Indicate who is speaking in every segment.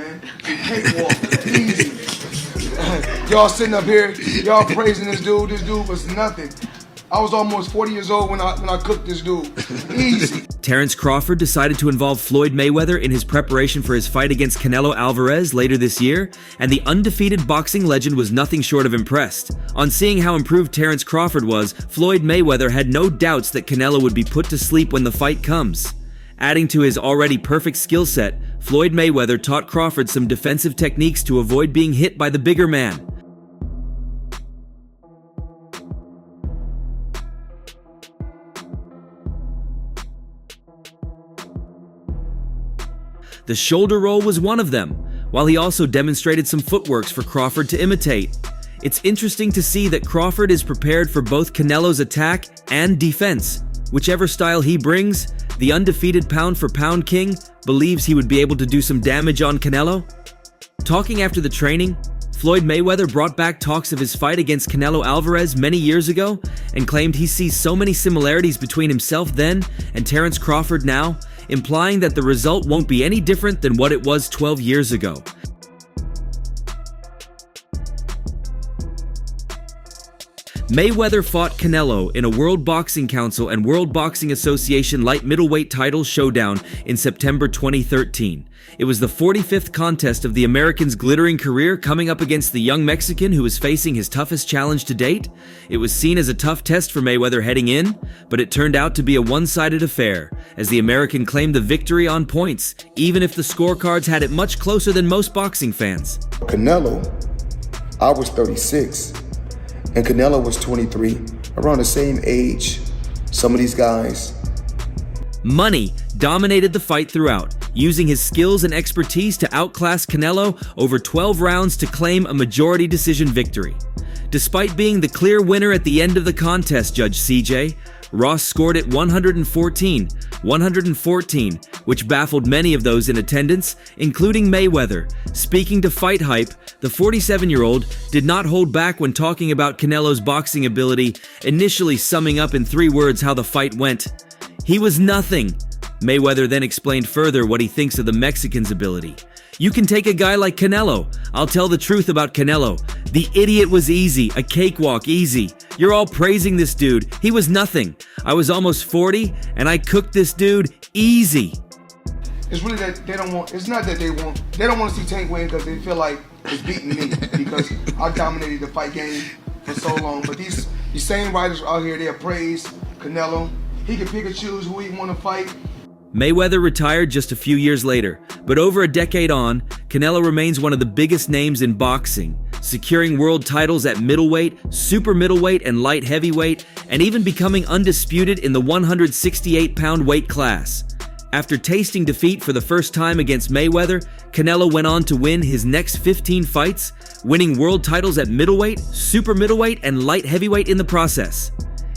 Speaker 1: man. Cakewalk, easy. Y'all sitting up here, y'all praising this dude. This dude was nothing. I was almost 40 years old when I cooked this dude. Easy.
Speaker 2: Terence Crawford decided to involve Floyd Mayweather in his preparation for his fight against Canelo Alvarez later this year, and the undefeated boxing legend was nothing short of impressed. On seeing how improved Terence Crawford was, Floyd Mayweather had no doubts that Canelo would be put to sleep when the fight comes. Adding to his already perfect skill set, Floyd Mayweather taught Crawford some defensive techniques to avoid being hit by the bigger man. The shoulder roll was one of them, while he also demonstrated some footworks for Crawford to imitate. It's interesting to see that Crawford is prepared for both Canelo's attack and defense. Whichever style he brings, the undefeated pound-for-pound king believes he would be able to do some damage on Canelo. Talking after the training, Floyd Mayweather brought back talks of his fight against Canelo Alvarez many years ago and claimed he sees so many similarities between himself then and Terence Crawford now, implying that the result won't be any different than what it was 12 years ago. Mayweather fought Canelo in a World Boxing Council and World Boxing Association light middleweight title showdown in September 2013. It was the 45th contest of the American's glittering career, coming up against the young Mexican who was facing his toughest challenge to date. It was seen as a tough test for Mayweather heading in, but it turned out to be a one-sided affair, as the American claimed the victory on points, even if the scorecards had it much closer than most boxing fans.
Speaker 1: Canelo, I was 36. And Canelo was 23, around the same age. Some of these guys.
Speaker 2: Money dominated the fight throughout, using his skills and expertise to outclass Canelo over 12 rounds to claim a majority decision victory. Despite being the clear winner at the end of the contest, Judge CJ Ross scored it 114, which baffled many of those in attendance, including Mayweather. Speaking to Fight Hype, the 47-year-old did not hold back when talking about Canelo's boxing ability, initially summing up in 3 words how the fight went. He was nothing. Mayweather then explained further what he thinks of the Mexican's ability. You can take a guy like Canelo. I'll tell the truth about Canelo. The idiot was easy, a cakewalk, easy. You're all praising this dude. He was nothing. I was almost 40, and I cooked this dude easy.
Speaker 1: It's really that they don't want, it's not that they don't want to see Tank win because they feel like it's beating me because I dominated the fight game for so long. But these same writers out here, they praise Canelo. He can pick and choose who he want to fight.
Speaker 2: Mayweather retired just a few years later, but over a decade on, Canelo remains one of the biggest names in boxing, securing world titles at middleweight, super middleweight, and light heavyweight, and even becoming undisputed in the 168-pound weight class. After tasting defeat for the first time against Mayweather, Canelo went on to win his next 15 fights, winning world titles at middleweight, super middleweight, and light heavyweight in the process.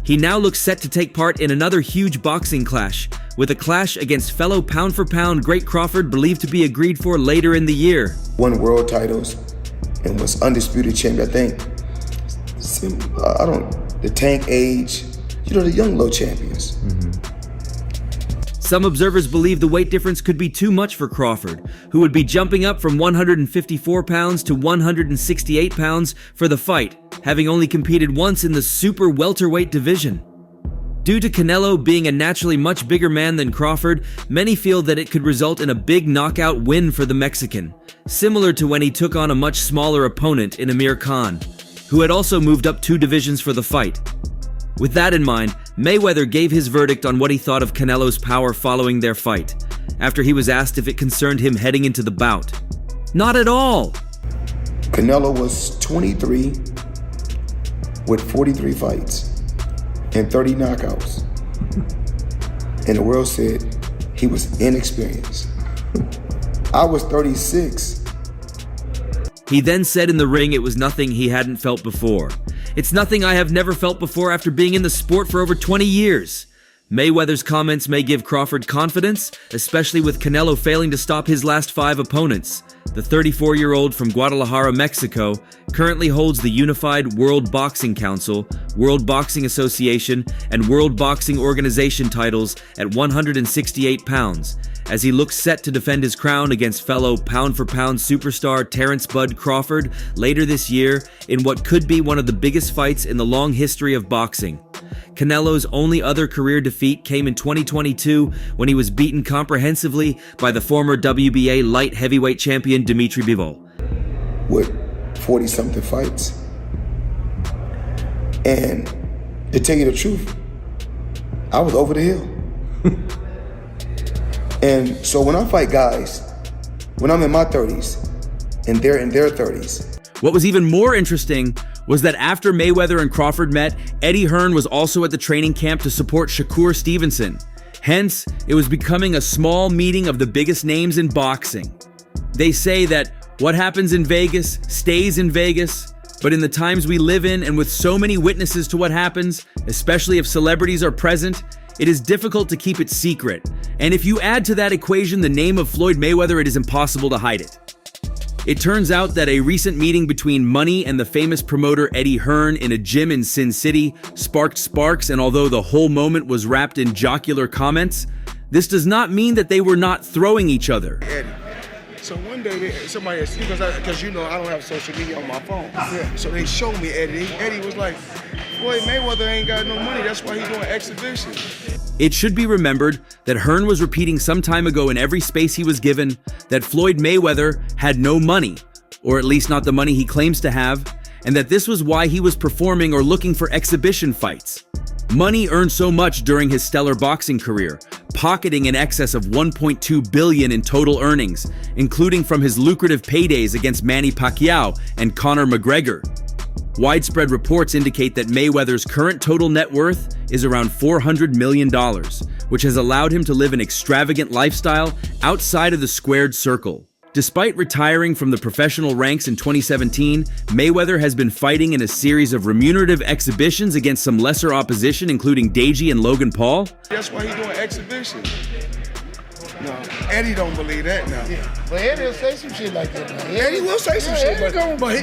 Speaker 2: He now looks set to take part in another huge boxing clash, with a clash against fellow pound-for-pound great Crawford believed to be agreed for later in the year.
Speaker 1: Won world titles and was undisputed champion. I think, the Tank age, the young low champions.
Speaker 2: Some observers believe the weight difference could be too much for Crawford, who would be jumping up from 154 pounds to 168 pounds for the fight, having only competed once in the super welterweight division. Due to Canelo being a naturally much bigger man than Crawford, many feel that it could result in a big knockout win for the Mexican, similar to when he took on a much smaller opponent in Amir Khan, who had also moved up 2 divisions for the fight. With that in mind, Mayweather gave his verdict on what he thought of Canelo's power following their fight, after he was asked if it concerned him heading into the bout. Not at all!
Speaker 1: Canelo was 23 with 43 fights and 30 knockouts. And the world said he was inexperienced. I was 36.
Speaker 2: He then said in the ring it was nothing he hadn't felt before. It's nothing I have never felt before after being in the sport for over 20 years. Mayweather's comments may give Crawford confidence, especially with Canelo failing to stop his last 5 opponents. The 34-year-old from Guadalajara, Mexico, currently holds the unified World Boxing Council, World Boxing Association, and World Boxing Organization titles at 168 pounds, as he looks set to defend his crown against fellow pound-for-pound superstar Terence "Bud" Crawford later this year in what could be one of the biggest fights in the long history of boxing. Canelo's only other career defeat came in 2022 when he was beaten comprehensively by the former WBA light heavyweight champion Dimitri Bivol.
Speaker 1: With 40-something fights. And to tell you the truth, I was over the hill. And so when I fight guys, when I'm in my 30s and they're in their 30s.
Speaker 2: What was even more interesting was that after Mayweather and Crawford met, Eddie Hearn was also at the training camp to support Shakur Stevenson. Hence, it was becoming a small meeting of the biggest names in boxing. They say that what happens in Vegas stays in Vegas, but in the times we live in and with so many witnesses to what happens, especially if celebrities are present, it is difficult to keep it secret. And if you add to that equation the name of Floyd Mayweather, it is impossible to hide it. It turns out that a recent meeting between Money and the famous promoter Eddie Hearn in a gym in Sin City sparked sparks, and although the whole moment was wrapped in jocular comments, this does not mean that they were not throwing each other.
Speaker 1: Eddie. So one day, somebody, because you know I don't have social media on my phone. Yeah. So they showed me Eddie. Eddie was like, Floyd Mayweather ain't got no money. That's why he's doing exhibitions.
Speaker 2: It should be remembered that Hearn was repeating some time ago in every space he was given that Floyd Mayweather had no money, or at least not the money he claims to have, and that this was why he was performing or looking for exhibition fights. Money earned so much during his stellar boxing career, pocketing in excess of $1.2 billion in total earnings, including from his lucrative paydays against Manny Pacquiao and Conor McGregor. Widespread reports indicate that Mayweather's current total net worth is around $400 million, which has allowed him to live an extravagant lifestyle outside of the squared circle. Despite retiring from the professional ranks in 2017, Mayweather has been fighting in a series of remunerative exhibitions against some lesser opposition, including Deji and Logan Paul.
Speaker 1: That's why he's doing exhibitions. No, Eddie don't believe that now.
Speaker 3: Yeah. But Eddie will say some shit like that.
Speaker 1: Eddie will say some shit, but one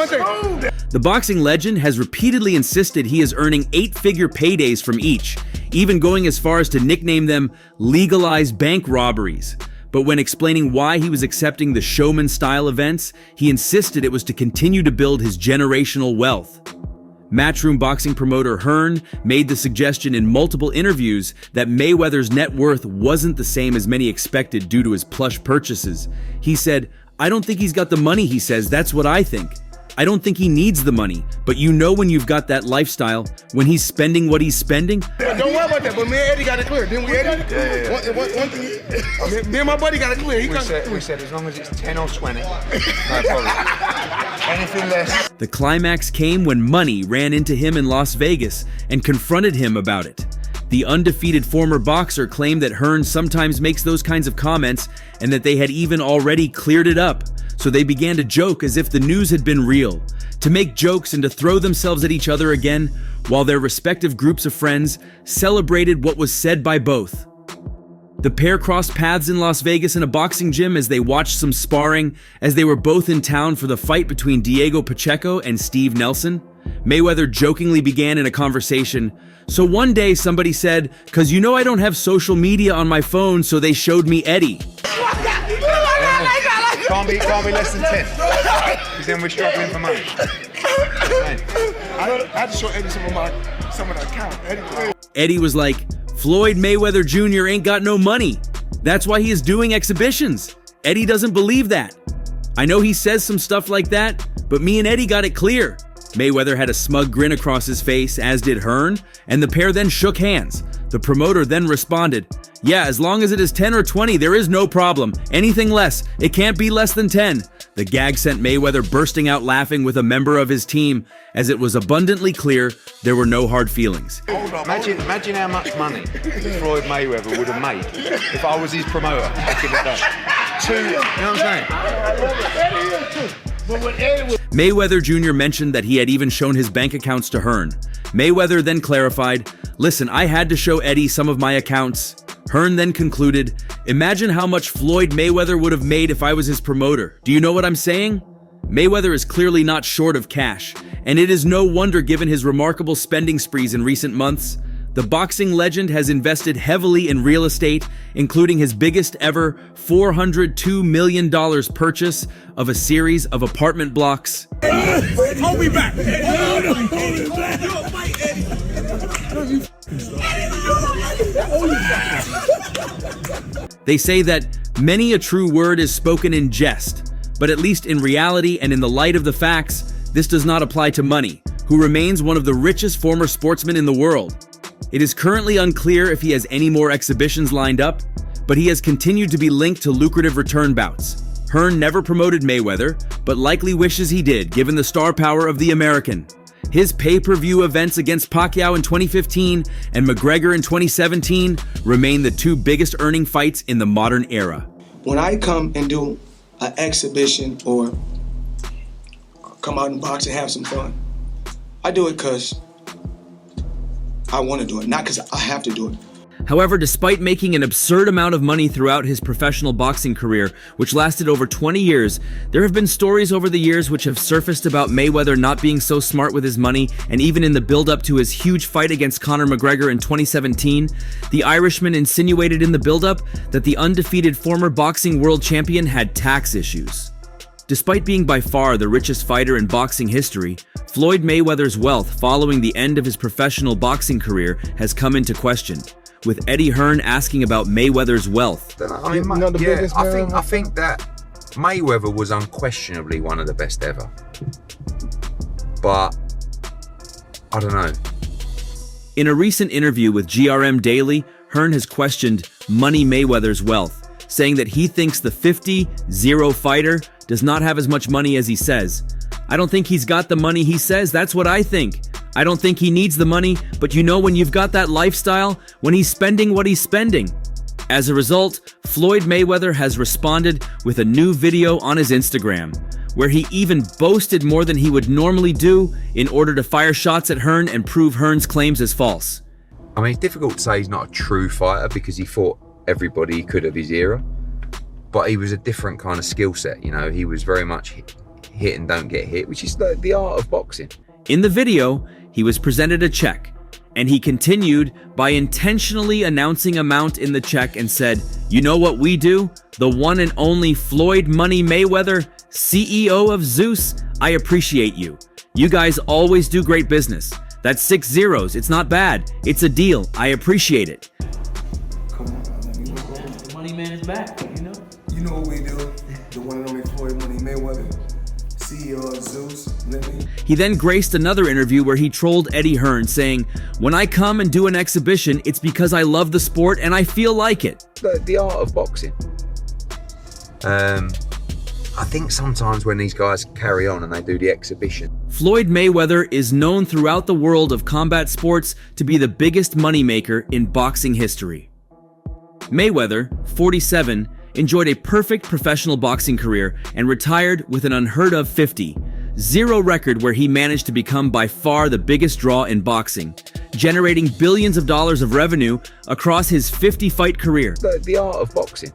Speaker 1: thing.
Speaker 2: The boxing legend has repeatedly insisted he is earning 8-figure paydays from each, even going as far as to nickname them legalized bank robberies. But when explaining why he was accepting the showman-style events, he insisted it was to continue to build his generational wealth. Matchroom boxing promoter Hearn made the suggestion in multiple interviews that Mayweather's net worth wasn't the same as many expected due to his plush purchases. He said, "I don't think he's got the money," he says, "that's what I think. I don't think he needs the money, but you know when you've got that lifestyle, when he's spending what he's spending."
Speaker 1: Don't worry about that, but me and Eddie got it clear, didn't we, Eddie? Yeah. One thing, me and my buddy got it clear.
Speaker 4: We said as long as it's 10 or 20, no problem. Anything less.
Speaker 2: The climax came when Money ran into him in Las Vegas and confronted him about it. The undefeated former boxer claimed that Hearn sometimes makes those kinds of comments and that they had even already cleared it up. So they began to joke as if the news had been real, to make jokes and to throw themselves at each other again, while their respective groups of friends celebrated what was said by both. The pair crossed paths in Las Vegas in a boxing gym as they watched some sparring, as they were both in town for the fight between Diego Pacheco and Steve Nelson. Mayweather jokingly began in a conversation, "So one day somebody said, 'cause you know I don't have social media on my phone, so they showed me Eddie.'"
Speaker 4: Can't be less than 10. Because then we're struggling for money.
Speaker 1: I had to show Eddie some of the account.
Speaker 2: Eddie was like, "Floyd Mayweather Jr. ain't got no money. That's why he is doing exhibitions." Eddie doesn't believe that. "I know he says some stuff like that, but me and Eddie got it clear." Mayweather had a smug grin across his face, as did Hearn, and the pair then shook hands. The promoter then responded, "Yeah, as long as it is 10 or 20, there is no problem. Anything less, it can't be less than 10. The gag sent Mayweather bursting out laughing with a member of his team, as it was abundantly clear there were no hard feelings.
Speaker 4: Imagine how much money Floyd Mayweather would have made if I was his promoter back in the day. You know what I'm saying?
Speaker 2: Mayweather Jr. mentioned that he had even shown his bank accounts to Hearn. Mayweather then clarified, "Listen, I had to show Eddie some of my accounts." Hearn then concluded, "Imagine how much Floyd Mayweather would have made if I was his promoter. Do you know what I'm saying?" Mayweather is clearly not short of cash, and it is no wonder given his remarkable spending sprees in recent months. The boxing legend has invested heavily in real estate, including his biggest ever $402 million purchase of a series of apartment blocks.
Speaker 5: Hold me back!
Speaker 2: They say that many a true word is spoken in jest, but at least in reality and in the light of the facts, this does not apply to Money, who remains one of the richest former sportsmen in the world. It is currently unclear if he has any more exhibitions lined up, but he has continued to be linked to lucrative return bouts. Hearn never promoted Mayweather, but likely wishes he did, given the star power of the American. His pay-per-view events against Pacquiao in 2015 and McGregor in 2017 remain the two biggest earning fights in the modern era.
Speaker 6: When I come and do an exhibition or come out and box and have some fun, I do it because I want to do it, not because I have to do it.
Speaker 2: However, despite making an absurd amount of money throughout his professional boxing career, which lasted over 20 years, there have been stories over the years which have surfaced about Mayweather not being so smart with his money, and even in the build-up to his huge fight against Conor McGregor in 2017, the Irishman insinuated in the build-up that the undefeated former boxing world champion had tax issues. Despite being by far the richest fighter in boxing history, Floyd Mayweather's wealth following the end of his professional boxing career has come into question, with Eddie Hearn asking about Mayweather's wealth.
Speaker 4: I mean, I think that Mayweather was unquestionably one of the best ever. But I don't know.
Speaker 2: In a recent interview with GRM Daily, Hearn has questioned Money Mayweather's wealth, saying that he thinks the 50-0 fighter does not have as much money as he says. "I don't think he's got the money he says, that's what I think. I don't think he needs the money, but you know when you've got that lifestyle, when he's spending what he's spending." As a result, Floyd Mayweather has responded with a new video on his Instagram, where he even boasted more than he would normally do in order to fire shots at Hearn and prove Hearn's claims as false.
Speaker 4: I mean, it's difficult to say he's not a true fighter because he fought everybody he could of his era, but he was a different kind of skill set. You know, he was very much hit and don't get hit, which is the art of boxing.
Speaker 2: In the video, he was presented a check, and he continued by intentionally announcing amount in the check and said, "You know what we do? The one and only Floyd Money Mayweather, CEO of Zeus, I appreciate you. You guys always do great business. That's 6 zeros. It's not bad. It's a deal. I appreciate it."
Speaker 1: Come on, let me look over.
Speaker 7: The money man is back, you know?
Speaker 1: You know what we do? The one and only Floyd Money Mayweather, CEO of Zeus, living.
Speaker 2: He then graced another interview where he trolled Eddie Hearn, saying, "When I come and do an exhibition, it's because I love the sport and I feel like it."
Speaker 4: The art of boxing. I think sometimes when these guys carry on and they do the exhibition.
Speaker 2: Floyd Mayweather is known throughout the world of combat sports to be the biggest moneymaker in boxing history. Mayweather, 47, enjoyed a perfect professional boxing career and retired with an unheard of 50-0 record where he managed to become by far the biggest draw in boxing, generating billions of dollars of revenue across his 50-fight career.
Speaker 4: The art of boxing.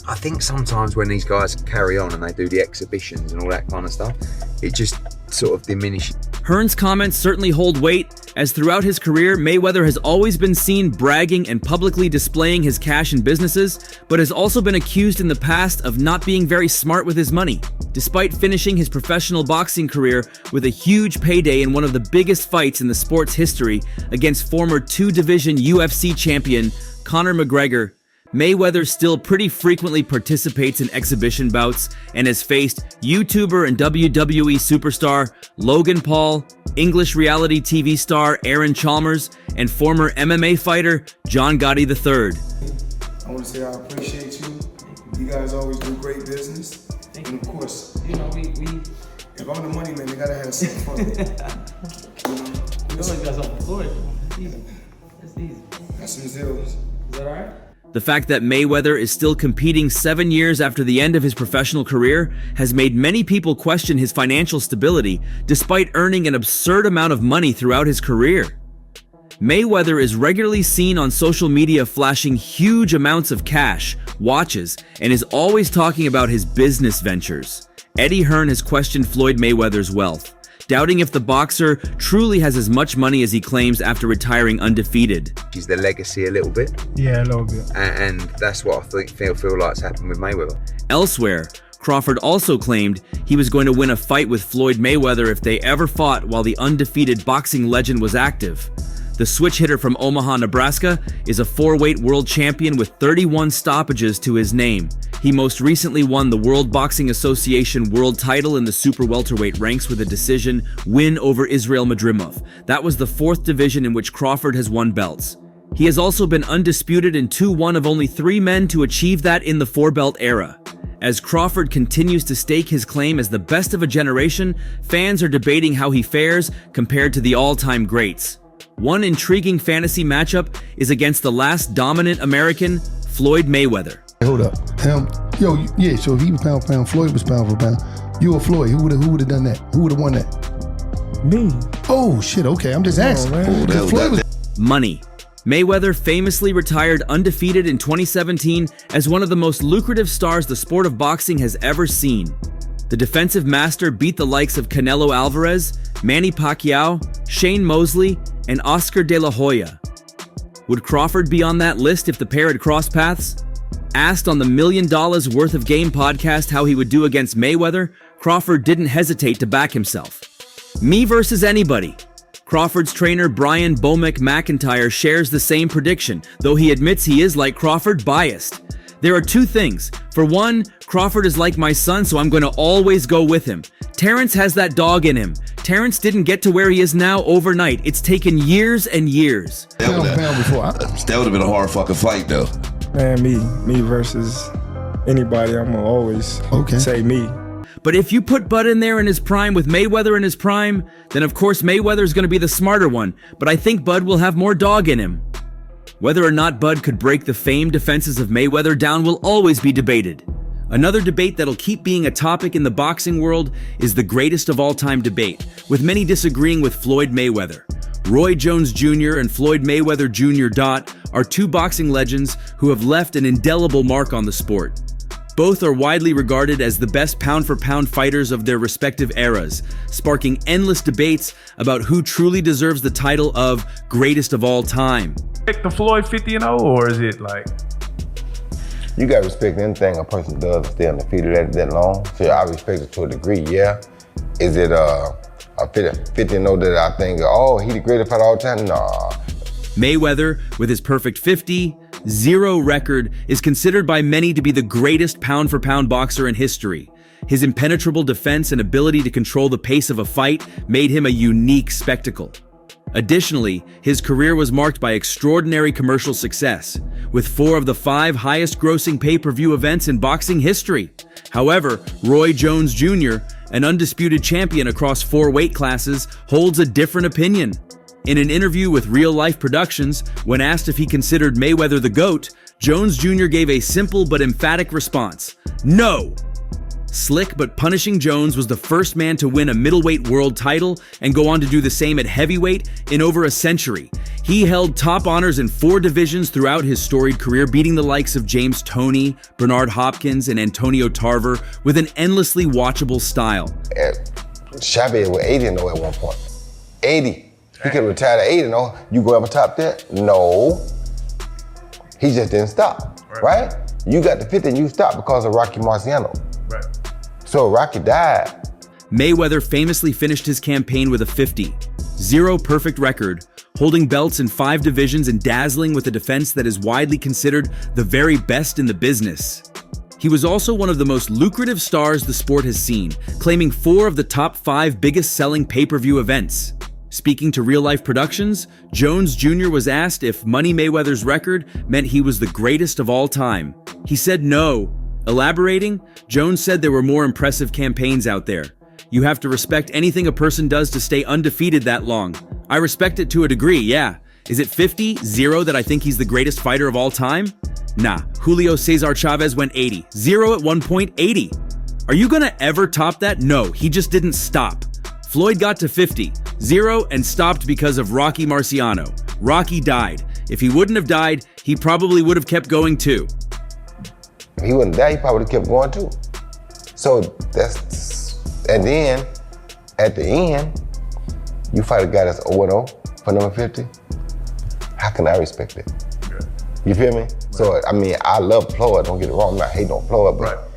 Speaker 4: I think sometimes when these guys carry on and they do the exhibitions and all that kind of stuff, it just sort of diminishes.
Speaker 2: Hearn's comments certainly hold weight, as throughout his career, Mayweather has always been seen bragging and publicly displaying his cash in businesses, but has also been accused in the past of not being very smart with his money, despite finishing his professional boxing career with a huge payday in one of the biggest fights in the sport's history against former two-division UFC champion Conor McGregor. Mayweather still pretty frequently participates in exhibition bouts and has faced YouTuber and WWE superstar Logan Paul, English reality TV star Aaron Chalmers, and former MMA fighter John Gotti III.
Speaker 1: I want to say I appreciate you. You guys always do great business. And of course,
Speaker 7: You know, we
Speaker 1: if I'm the money man, they gotta have some fun.
Speaker 7: always got something for it. That's easy. That's easy.
Speaker 1: That's some zeros.
Speaker 7: Is that alright?
Speaker 2: The fact that Mayweather is still competing 7 years after the end of his professional career has made many people question his financial stability, despite earning an absurd amount of money throughout his career. Mayweather is regularly seen on social media flashing huge amounts of cash, watches, and is always talking about his business ventures. Eddie Hearn has questioned Floyd Mayweather's wealth, doubting if the boxer truly has as much money as he claims after retiring undefeated.
Speaker 4: He's the legacy a little bit.
Speaker 3: Yeah, a little bit.
Speaker 4: And that's what I feel like's happened with Mayweather.
Speaker 2: Elsewhere, Crawford also claimed he was going to win a fight with Floyd Mayweather if they ever fought while the undefeated boxing legend was active. The switch hitter from Omaha, Nebraska, is a 4-weight world champion with 31 stoppages to his name. He most recently won the World Boxing Association world title in the super welterweight ranks with a decision win over Israel Madrimov. That was the 4th division in which Crawford has won belts. He has also been undisputed and one of only 3 men to achieve that in the 4-belt era. As Crawford continues to stake his claim as the best of a generation, fans are debating how he fares compared to the all-time greats. One intriguing fantasy matchup is against the last dominant American, Floyd Mayweather.
Speaker 8: Hold up. So if he was pound for pound, Floyd was pound for pound. You or Floyd, who would have done that? Who would have won that?
Speaker 3: Me.
Speaker 8: Oh, shit, okay, I'm just asking.
Speaker 2: Money. Mayweather famously retired undefeated in 2017 as one of the most lucrative stars the sport of boxing has ever seen. The defensive master beat the likes of Canelo Alvarez, Manny Pacquiao, Shane Mosley, and Oscar De La Hoya. Would Crawford be on that list if the pair had crossed paths? Asked on the $1 Million Worth of Game podcast how he would do against Mayweather, Crawford didn't hesitate to back himself. Me versus anybody. Crawford's trainer Brian Bomek McIntyre shares the same prediction, though he admits he is, like Crawford, biased. There are 2 things. For one, Crawford is like my son, so I'm going to always go with him. Terence has that dog in him. Terence didn't get to where he is now overnight. It's taken years and years.
Speaker 9: That would have been a hard fucking fight, though.
Speaker 3: Man, me versus anybody, I'm gonna always say me.
Speaker 2: But if you put Bud in there in his prime with Mayweather in his prime, then of course Mayweather's going to be the smarter one, but I think Bud will have more dog in him. Whether or not Bud could break the famed defenses of Mayweather down will always be debated. Another debate that'll keep being a topic in the boxing world is the greatest of all time debate, with many disagreeing with Floyd Mayweather. Roy Jones Jr. and Floyd Mayweather Jr. are 2 boxing legends who have left an indelible mark on the sport. Both are widely regarded as the best pound-for-pound fighters of their respective eras, sparking endless debates about who truly deserves the title of greatest of all time.
Speaker 10: The Floyd 50-0, or is it like?
Speaker 11: You gotta respect anything a person does to stay undefeated that long. So I respect it to a degree, yeah. Is it a 50-0 that I think, he the greatest fighter of all time? Nah.
Speaker 2: Mayweather, with his perfect 50-0 record, is considered by many to be the greatest pound-for-pound boxer in history. His impenetrable defense and ability to control the pace of a fight made him a unique spectacle. Additionally, his career was marked by extraordinary commercial success, with 4 of the 5 highest-grossing pay-per-view events in boxing history. However, Roy Jones Jr., an undisputed champion across 4 weight classes, holds a different opinion. In an interview with Real Life Productions, when asked if he considered Mayweather the GOAT, Jones Jr. gave a simple but emphatic response: no! Slick but punishing Jones was the first man to win a middleweight world title and go on to do the same at heavyweight in over a century. He held top honors in 4 divisions throughout his storied career, beating the likes of James Toney, Bernard Hopkins, and Antonio Tarver with an endlessly watchable style.
Speaker 11: Chavez was 80-0 at one point. 80. He could have retired at 80-0. You go ever top that? No. He just didn't stop, right? You got the 50 and you stopped because of Rocky Marciano.
Speaker 10: Right.
Speaker 11: So Rocky died.
Speaker 2: Mayweather famously finished his campaign with a 50-0 perfect record, holding belts in 5 divisions and dazzling with a defense that is widely considered the very best in the business. He was also one of the most lucrative stars the sport has seen, claiming 4 of the top 5 biggest selling pay-per-view events. Speaking to Real Life Productions, Jones Jr. was asked if Money Mayweather's record meant he was the greatest of all time. He said no. Elaborating, Jones said there were more impressive campaigns out there. You have to respect anything a person does to stay undefeated that long. I respect it to a degree, yeah. Is it 50-0 that I think he's the greatest fighter of all time? Nah, Julio Cesar Chavez went 80. 0 at one point, 80. Are you gonna ever top that? No, he just didn't stop. Floyd got to 50. 0 and stopped because of Rocky Marciano. Rocky died. If he wouldn't have died, he probably would have kept going too.
Speaker 11: If he wouldn't die, he probably would have kept going too. So and then at the end, you fight a guy that's 0-0 for number 50. How can I respect it? You feel me? So, I mean, I love Floyd, don't get it wrong, I'm not hating on Floyd, but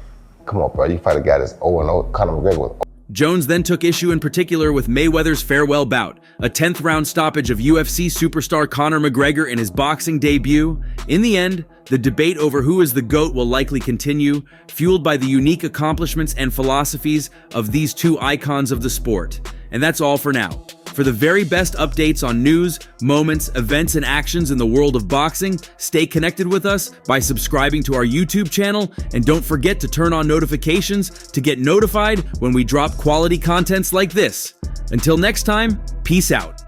Speaker 11: come on, bro, you fight a guy that's 0-0, Conor McGregor was.
Speaker 2: Jones then took issue in particular with Mayweather's farewell bout, a 10th round stoppage of UFC superstar Conor McGregor in his boxing debut. In the end, the debate over who is the GOAT will likely continue, fueled by the unique accomplishments and philosophies of these two icons of the sport. And that's all for now. For the very best updates on news, moments, events, and actions in the world of boxing, stay connected with us by subscribing to our YouTube channel, and don't forget to turn on notifications to get notified when we drop quality contents like this. Until next time, peace out.